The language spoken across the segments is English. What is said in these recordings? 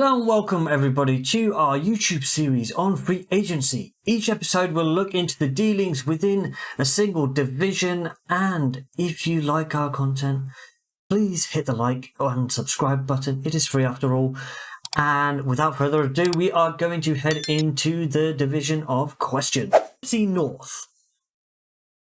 Hello and welcome everybody to our YouTube series on free agency. Each episode will look into the dealings within a single division, and if you like our content, please hit the like and subscribe button. It is free after all. And without further ado, we are going to head into the division of question. NFC North.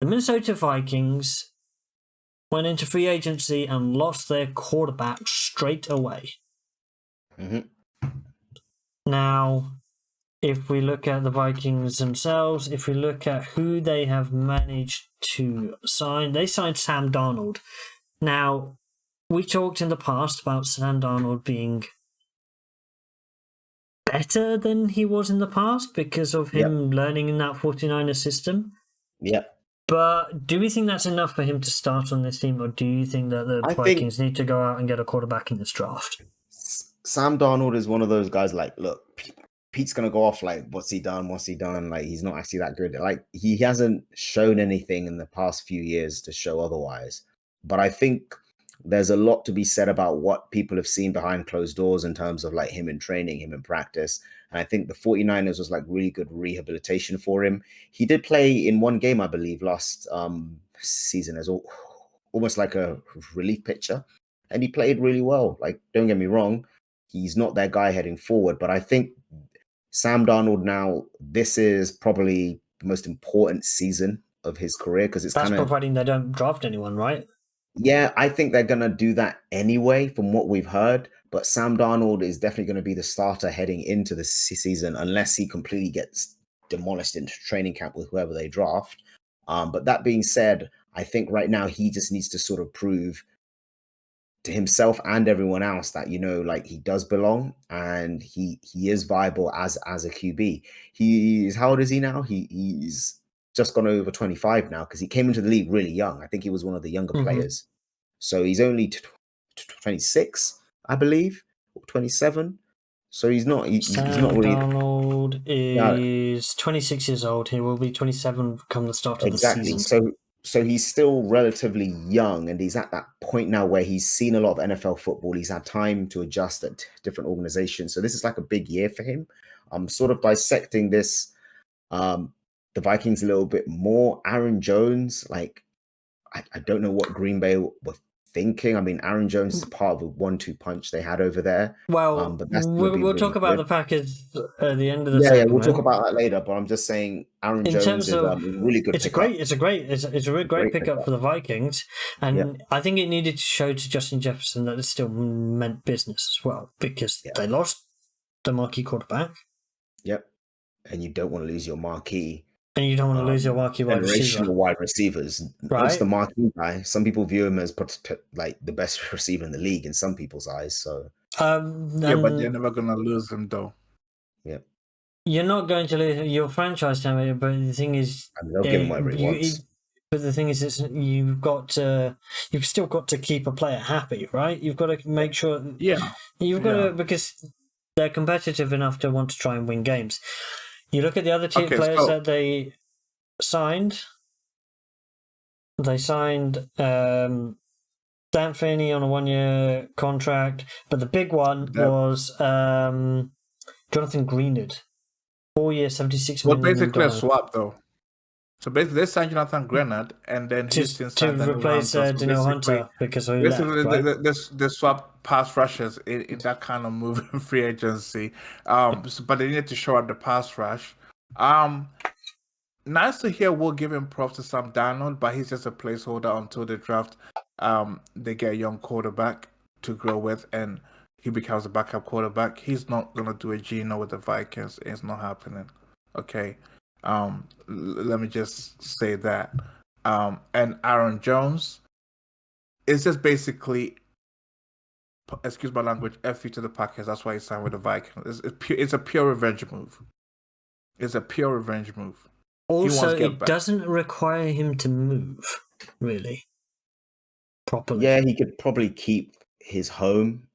The Minnesota Vikings went into free agency and lost their quarterback straight away. Now, if we look at the Vikings themselves, if we look at who they have managed to sign, they signed Sam Darnold. Now, we talked in the past about Sam Darnold being better than he was in the past because of him learning in that 49er system. Yep. But do we think that's enough for him to start on this team, or do you think that the Vikings need to go out and get a quarterback in this draft? Sam Darnold is one of those guys like, look, Pete's going to go off like, what's he done? Like, he's not actually that good. Like, he hasn't shown anything in the past few years to show otherwise. But I think there's a lot to be said about what people have seen behind closed doors in terms of like him in training, him in practice. And I think the 49ers was like really good rehabilitation for him. He did play in one game, I believe, last season as almost like a relief pitcher. And he played really well. Like, don't get me wrong, he's not that guy heading forward. But I think Sam Darnold now, this is probably the most important season of his career because it's kind of providing they don't draft anyone, right? Yeah, I think they're going to do that anyway from what we've heard. But Sam Darnold is definitely going to be the starter heading into the season unless he completely gets demolished into training camp with whoever they draft. But that being said, I think right now he just needs to sort of prove to himself and everyone else that, you know, like he does belong and he is viable as a QB. How old is he now? He's just gone over 25 now because he came into the league really young. I think he was one of the younger players. So he's only 26, I believe, or 27. So he's not really. Darnold is 26 years old. He will be 27 come the start of the season. So he's still relatively young, and he's at that point now where he's seen a lot of NFL football. He's had time to adjust at different organizations. So this is like a big year for him. I'm sort of dissecting this, the Vikings a little bit more. Aaron Jones, like, I don't know what Green Bay were thinking. I mean, Aaron Jones is part of a 1-2 punch they had over there. Well, but we'll talk about the Packers at the end of the segment. Yeah, we'll talk about that later. But I'm just saying, Aaron Jones is a really good. It's a really great pickup for the Vikings, and I think it needed to show to Justin Jefferson that it still meant business as well because they lost the marquee quarterback. Yep, and you don't want to lose your marquee. And you don't want to lose your marquee wide receiver. Wide receivers. Right? What's the marquee guy? Some people view him as like the best receiver in the league in some people's eyes. So but you're never gonna lose him though. Yeah, you're not going to lose your franchise tag, but the thing is, they'll give him whatever he wants. But the thing is, you've still got to keep a player happy, right? You've got to make sure. You've got to, because they're competitive enough to want to try and win games. You look at the other two players that they signed. They signed Dan Finney on a 1-year contract, but the big one was Jonathan Greenard, 4-year, $76 million. Well, basically a swap though. So basically, they signed Jonathan Greenard, and then to replace Daniel Hunter because he left, right? They swap pass rushers in that kind of move in free agency. But they needed to show up the pass rush. Nice to hear we'll give him props to Sam Darnold, but he's just a placeholder until the draft. They get a young quarterback to grow with, and he becomes a backup quarterback. He's not gonna do a Geno with the Vikings. It's not happening. Okay. Let me just say that. And Aaron Jones is just basically, excuse my language, F you to the Packers. That's why he signed with the Vikings. It's a pure revenge move. It's a pure revenge move. Also, it doesn't require him to move, really, properly. Yeah, he could probably keep his home.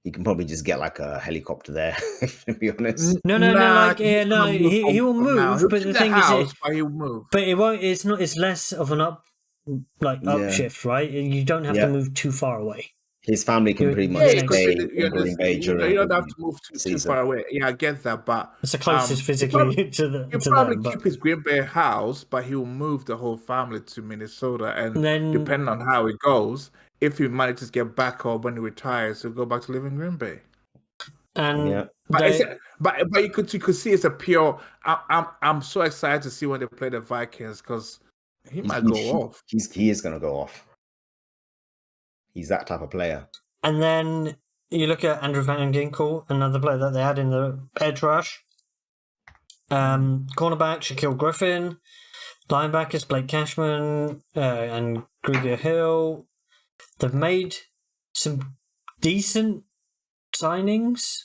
He can probably just get like a helicopter there, to be honest. He will move, but the thing is, he'll move. But it won't. It's not. It's less of an upshift, right? You don't have to move too far away. His family can pretty Yeah, much because stay you in Green Bay you during don't have the to move too season. far away. Yeah, I get that, but it's the closest he'll physically probably, to he'll probably them. But keep his Green Bay house, but he'll move the whole family to Minnesota. And then, depending on how it goes, if he manages to get back or when he retires, he'll go back to live in Green Bay. and Yeah. But you could see it's a pure. I'm so excited to see when they play the Vikings because he might go off. He is gonna go off. He's that type of player. And then you look at Andrew Van Ginkel, another player that they had in the edge rush. Cornerback Shaquille Griffin, linebackers Blake Cashman and Greg Hill. They've made some decent signings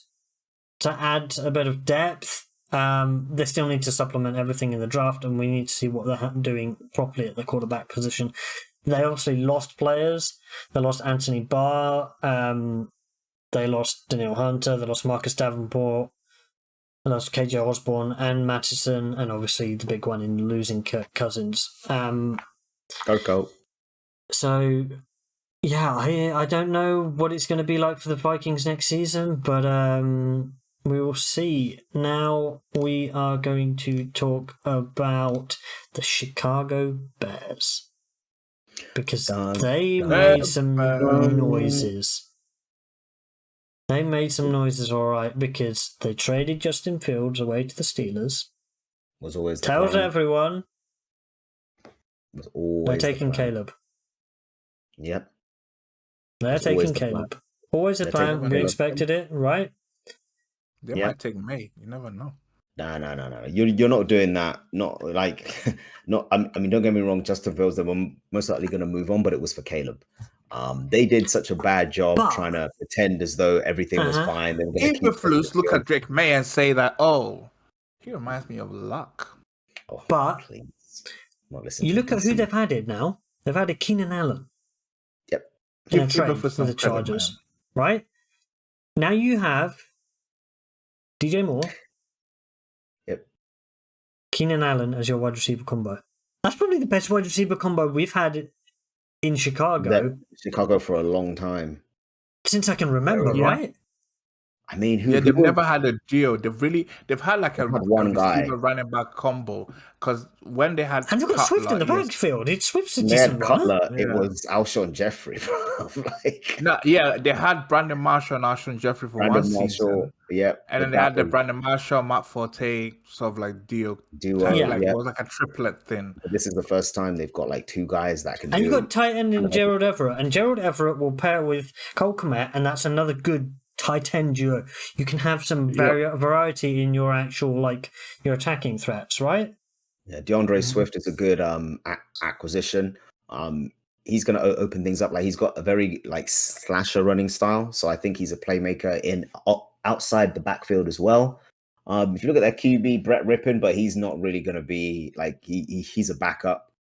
to add a bit of depth. They still need to supplement everything in the draft, and we need to see what they're doing properly at the quarterback position. They obviously lost players. They lost Anthony Barr. They lost Daniel Hunter. They lost Marcus Davenport. They lost KJ Osborne and Mattison, and obviously the big one in losing Kirk Cousins. Go. So, yeah, I don't know what it's going to be like for the Vikings next season, but we will see. Now we are going to talk about the Chicago Bears. Because they made some noises. They made some noises, all right, because they traded Justin Fields away to the Steelers. Was always the Tells plan. everyone Was always they're the taking plan. Caleb. Yep. They're Was always taking the plan. Caleb. Always a They're plan. taking We Caleb. expected it, right? They Yeah. might take May. You never know. No. You're not doing that. Not like, not. I mean, don't get me wrong. Justin Fields, they were most likely going to move on, but it was for Caleb. They did such a bad job But- trying to pretend as though everything was fine. They were going to Even keep Flus look at Drake May and say that, oh, he reminds me of Luck. Oh, But- please, not listening. You to look at who DC. they've added now. They've added Keenan Allen Yep. in a Give trade Ibrahim with some the credit, Chargers, man. right? Now you have DJ Moore, Yep. Keenan Allen as your wide receiver combo. That's probably the best wide receiver combo we've had in Chicago Chicago for a long time. since I can remember, Yeah. right? I mean, They've never had a deal. They've had like a had one guy. receiver running back combo. Because when they had And they've got Swift in the yes. backfield. Swift's a They had decent runner. Cutler. It Yeah. was Alshon Jeffrey. Like No, yeah, they had Brandon Marshall and Alshon Jeffrey for Brandon one Marshall. season. Yep. And then they had the Brandon Marshall, Matt Forte sort of like deal. duo. Yeah. Like Yep. it was like a triplet thing. But this is the first time they've got like two guys that can And do. you've got tight end in Gerald Everett. And Gerald Everett will pair with Cole Kmet, and that's another good tight end duo. You can have some variety in your actual, like, your attacking threats, right? Yeah, DeAndre Swift is a good acquisition. He's going to open things up. Like he's got a very like slasher running style, so I think he's a playmaker in outside the backfield as well. If you look at that QB, Brett Rippon, but he's not really going to be like he's a backup.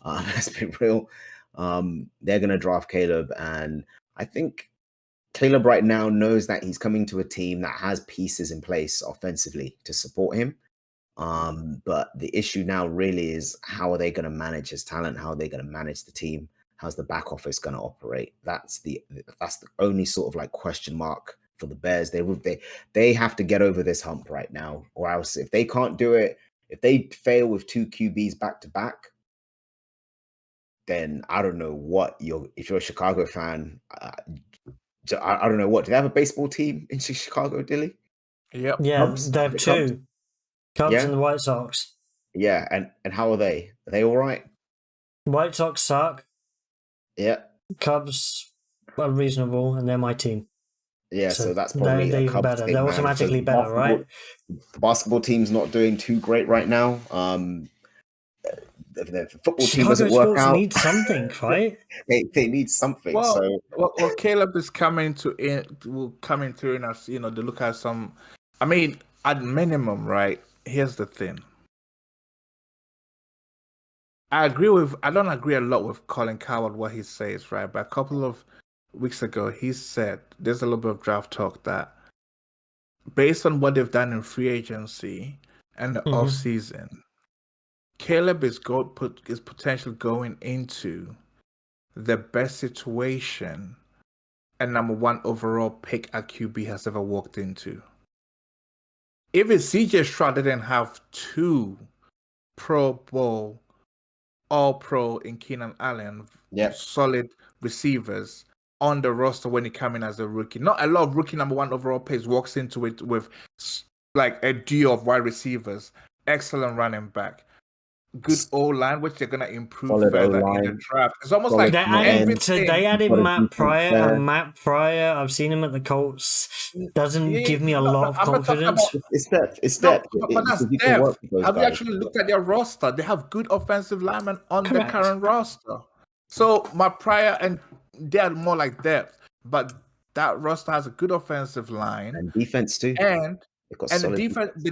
Let's be real. They're going to draft Caleb, and I think Caleb right now knows that he's coming to a team that has pieces in place offensively to support him. But the issue now really is how are they going to manage his talent? How are they going to manage the team? How's the back office going to operate? That's the only sort of like question mark for the Bears. They have to get over this hump right now, or else if they can't do it, if they fail with two QBs back to back, then I don't know what if you're a Chicago fan. I don't know what. Do they have a baseball team in Chicago, Dilly? Yep. Yeah, Cubs? they have The two. Cubs Yeah. and the White Sox. Yeah, and how are they? Are they all right? White Sox suck. Yeah. Cubs are reasonable, and they're my team. Yeah, so that's probably they're a even Cubs better. thing, They're man, automatically because better, right? The basketball team's not doing too great right now. The football team Chicago doesn't work sports out. need something, right? They need something. Well, So well, Caleb is will come into in as they look at some. I mean, at minimum, right? Here's the thing. I don't agree a lot with Colin Coward what he says, right? But a couple of weeks ago, he said there's a little bit of draft talk that based on what they've done in free agency and the off season, Caleb is potentially going into the best situation a number 1 overall pick at QB has ever walked into. Even CJ Stroud didn't have 2 Pro Bowl, All-Pro in Keenan Allen, solid receivers on the roster when he came in as a rookie. Not a lot of rookie number 1 overall picks walks into it with like a duo of wide receivers, excellent running back, good O-line, which they're gonna improve Solid further O-line. in the draft. It's almost Solid like they added Got a Matt defense Pryor, there. and Matt Pryor, I've seen him at the Colts, doesn't give me a lot of I'm not talking confidence. about- It's depth. It's No, depth. but that's You can work depth. with those Have you guys. actually looked at their roster? They have good offensive linemen on Correct. the current roster. So my Pryor and they're more like depth, but that roster has a good offensive line And defense too. and They've got the solid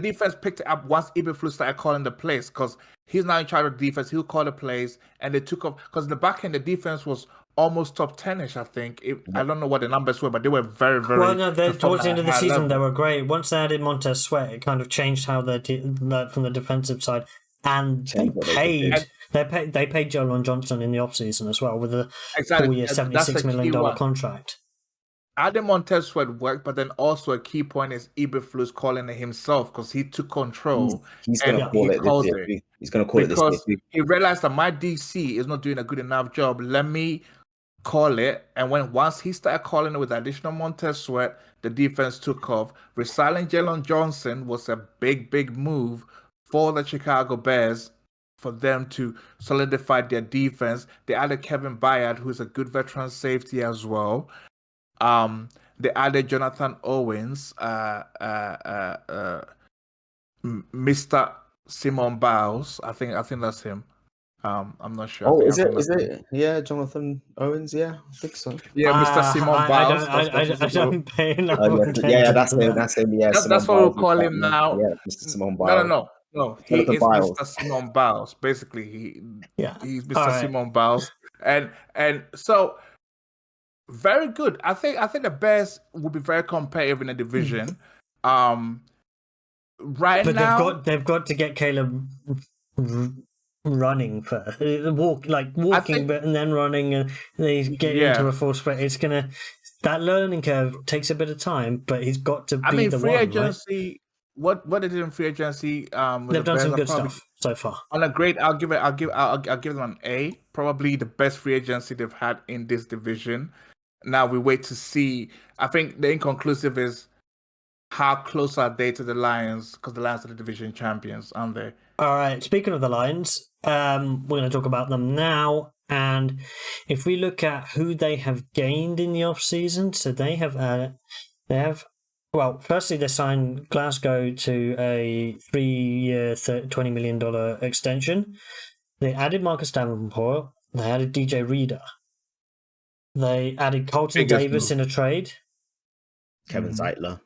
defense picked it up once Eberflus started calling the plays because he's now in charge of defense. He'll call the plays, and they took off because the back end the defense was almost top 10ish. I think I don't know what the numbers were, but they were very, very. Well, no, towards the end of the season they level. were great. Once they added Montez Sweat, it kind of changed how they from the defensive side, and they paid Jalen Johnson in the offseason as well with a 4-year, $76 million contract. Adam Montez Sweat worked, but then also a key point is Eberflus calling it himself because he took control. He's going to call it this year. He's going to call it this year. Because he realized that my DC is not doing a good enough job. Let me call it. And once he started calling it with additional Montez Sweat, the defense took off. Resigning Jalen Johnson was a big, big move for the Chicago Bears for them to solidify their defense. They added Kevin Byard, who's a good veteran safety as well. They added Jonathan Owens, Mr. Simon Bowles. I think that's him. I'm not sure. Oh, is it? Yeah, Jonathan Owens. Yeah, I think so. Yeah, Mr. Simon Bowles. I don't pay enough attention. Yeah, that's him. That's him. Yeah, that's what we'll call him now. Yeah, Mr. Simon Bowles. No. He is Mr. Simon Bowles. Basically, he's Mr. Simon Bowles, and so. Very good. I think the Bears will be very competitive in the division. But they've got to get Caleb running first. Walking, but and then running, and they get into a full sprint. It's that learning curve takes a bit of time, but he's got to be the free one. Agency. Right? What they did in free agency? They've done some good stuff so far. On a grade, I'll give them an A. Probably the best free agency they've had in this division. Now we wait to see. I think the inconclusive is how close are they to the Lions, because the Lions are the division champions, aren't they? All right. Speaking of the Lions, we're going to talk about them now. And if we look at who they have gained in the offseason, so firstly, they signed Glasgow to a 3-year, $20 million extension. They added Marcus Davenport. They added DJ Reader. They added Colton Davis in a trade. Kevin Zeitler.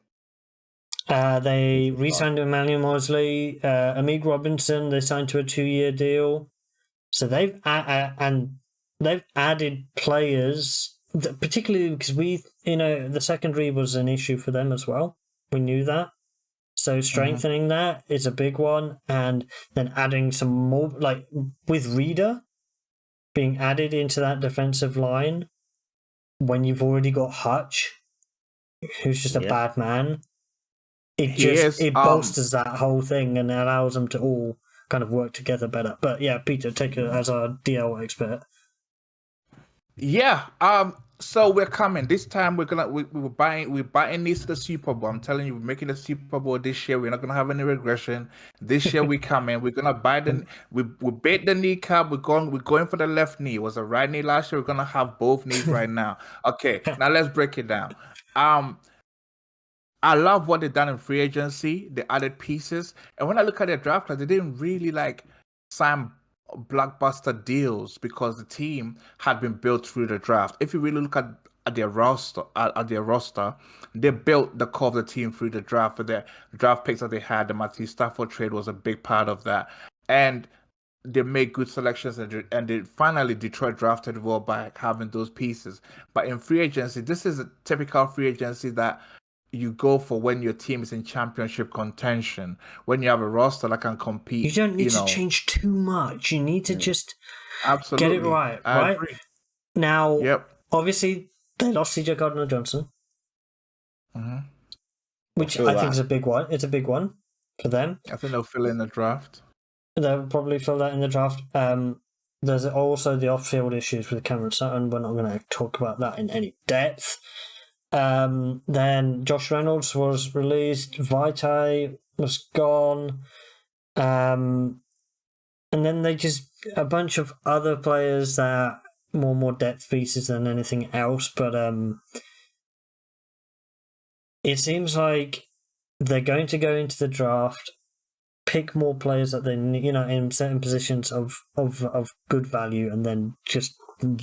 They re-signed Emmanuel Mosley, Amig Robinson. They signed to a 2-year deal. So they've added players, particularly because the secondary was an issue for them as well. We knew that. So strengthening that is a big one, and then adding some more, like with Reader being added into that defensive line. When you've already got Hutch, who's just a bad man, it bolsters that whole thing and allows them to all kind of work together better. But yeah, Peter, take it as our DL expert. Yeah. So we're coming. This time we're buying these to the Super Bowl. I'm telling you, we're making the Super Bowl this year. We're not gonna have any regression. This year we come in. We're gonna buy we bait the kneecap. We're going for the left knee. It was a right knee last year. We're gonna have both knees right now. Okay, now let's break it down. I love what they've done in free agency. They added pieces, and when I look at their draft class, they didn't really sign blockbuster deals because the team had been built through the draft. If you really look at their roster, they built the core of the team through the draft. For their draft picks that they had, the Matthew Stafford trade was a big part of that, and they made good selections. And they finally Detroit drafted well by having those pieces. But in free agency, this is a typical free agency that you go for when your team is in championship contention, when you have a roster that can compete. You don't need to change too much. You need to just absolutely get it right. I agree. Now, obviously, They lost CJ Gardner-Johnson, which feel I think that. is a big one. It's a big one for them. I think they'll fill in the draft. They'll probably fill that in the draft. There's also the off-field issues with Cameron Sutton. We're not going to talk about that in any depth. Then Josh Reynolds was released. Vitae was gone. And then they just a bunch of other players that are more depth pieces than anything else. But it seems like they're going to go into the draft, pick more players that they in certain positions of good value, and then just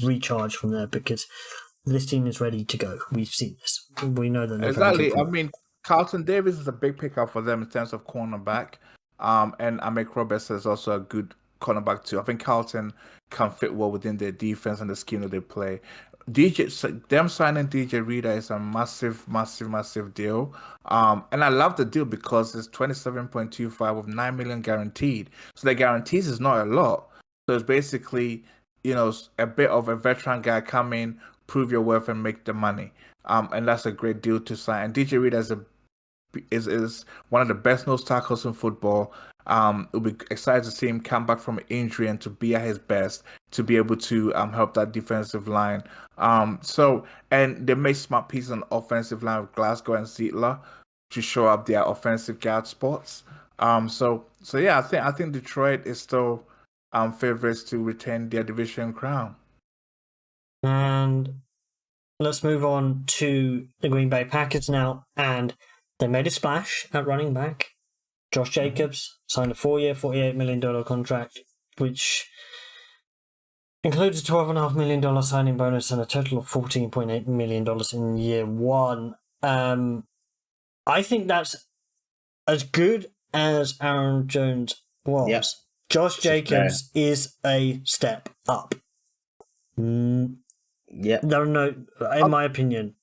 recharge from there because this team is ready to go. We've seen this. We know that they're Exactly. I mean, Carlton Davis is a big pickup for them in terms of cornerback. And Amik Roberts is also a good cornerback too. I think Carlton can fit well within their defense and the scheme that they play. Them signing DJ Reader is a massive deal. And I love the deal because it's 27.25 with $9 million guaranteed. So the guarantees is not a lot. So it's basically, a bit of a veteran guy come in, prove your worth, and make the money. And that's a great deal to sign. And DJ Reader is one of the best nose tackles in football. It'll be excited to see him come back from injury and to be at his best to be able to help that defensive line. And they made smart pieces on the offensive line with Glasgow and Zietler to show up their offensive guard spots. So yeah, I think Detroit is still favorites to retain their division crown. And let's move on to the Green Bay Packers now, and they made a splash at running back. Josh Jacobs signed a 4-year, $48 million contract, which includes a $12.5 million signing bonus and a total of $14.8 million in year one. I think that's as good as Aaron Jones was. Yep. Josh Jacobs is a step up. Yeah. There are no, in my opinion.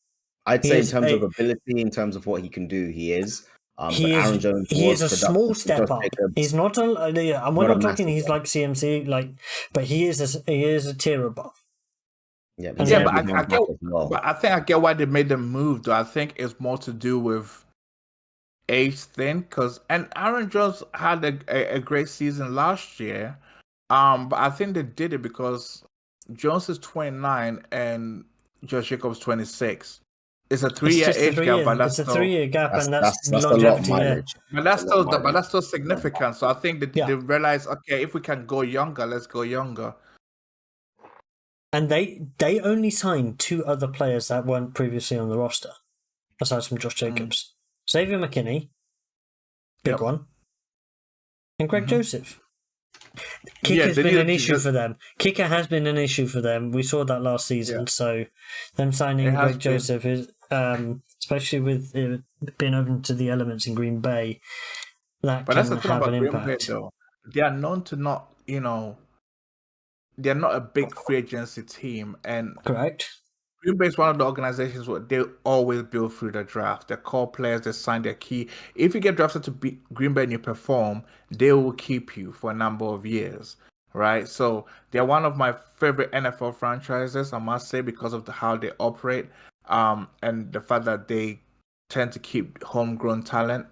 I'd say in terms of ability, in terms of what he can do, he is. But Aaron Jones he is a small step up. He's not a. We're not talking. He's like CMC, but he is a tier above. Yeah, but I think I get why they made the move. Though I think it's more to do with age thing, and Aaron Jones had a great season last year. But I think they did it because Jones is 29 and Josh Jacobs 26. It's a 3-year age gap, but it's a 3-year gap, and that's longevity. But that's still significant. So I think that they realize, okay, if we can go younger, let's go younger. And they only signed 2 other players that weren't previously on the roster, aside from Josh Jacobs. Xavier McKinney, big one, and Greg Joseph. Kicker has been an issue for them. Kicker has been an issue for them. We saw that last season. So them signing Greg Joseph is, especially with being open to the elements in Green Bay, that can have an impact. Though. They are known to not, they're not a big free agency team. And correct. Green Bay is one of the organizations where they always build through the draft. They call players, they sign their key. If you get drafted to Green Bay and you perform, they will keep you for a number of years, right? So they're one of my favorite NFL franchises, I must say, because of how they operate and the fact that they tend to keep homegrown talent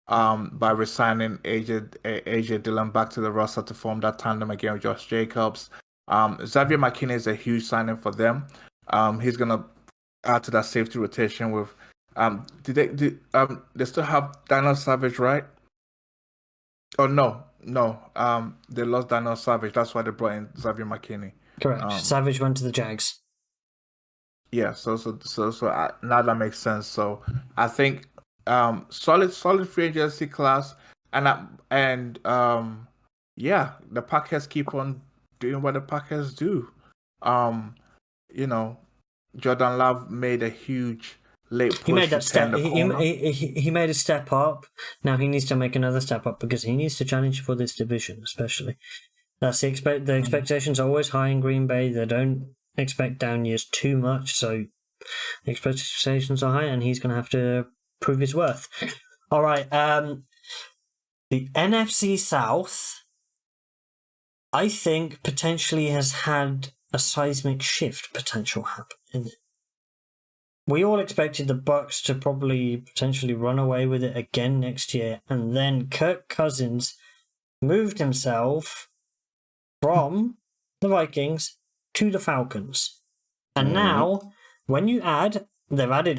by resigning AJ Dillon back to the roster to form that tandem again with Josh Jacobs. Xavier McKinney is a huge signing for them. He's gonna add to that safety rotation with. They still have Daniel Savage, right? Oh no. They lost Daniel Savage. That's why they brought in Xavier McKinney. Correct. Savage went to the Jags. Yeah. So now that makes sense. So I think solid free agency class, and the Packers keep on doing what the Packers do. Jordan Love made a huge late push. He made that step. He made a step up. Now he needs to make another step up because he needs to challenge for this division, especially. That's the expectations are always high in Green Bay. They don't expect down years too much, so the expectations are high, and he's going to have to prove his worth. All right. The NFC South, I think, potentially has had a seismic shift potential happen in it. we all expected the Bucks to probably potentially run away with it again next year, and then Kirk Cousins moved himself from the Vikings to the Falcons. And now, when you they've added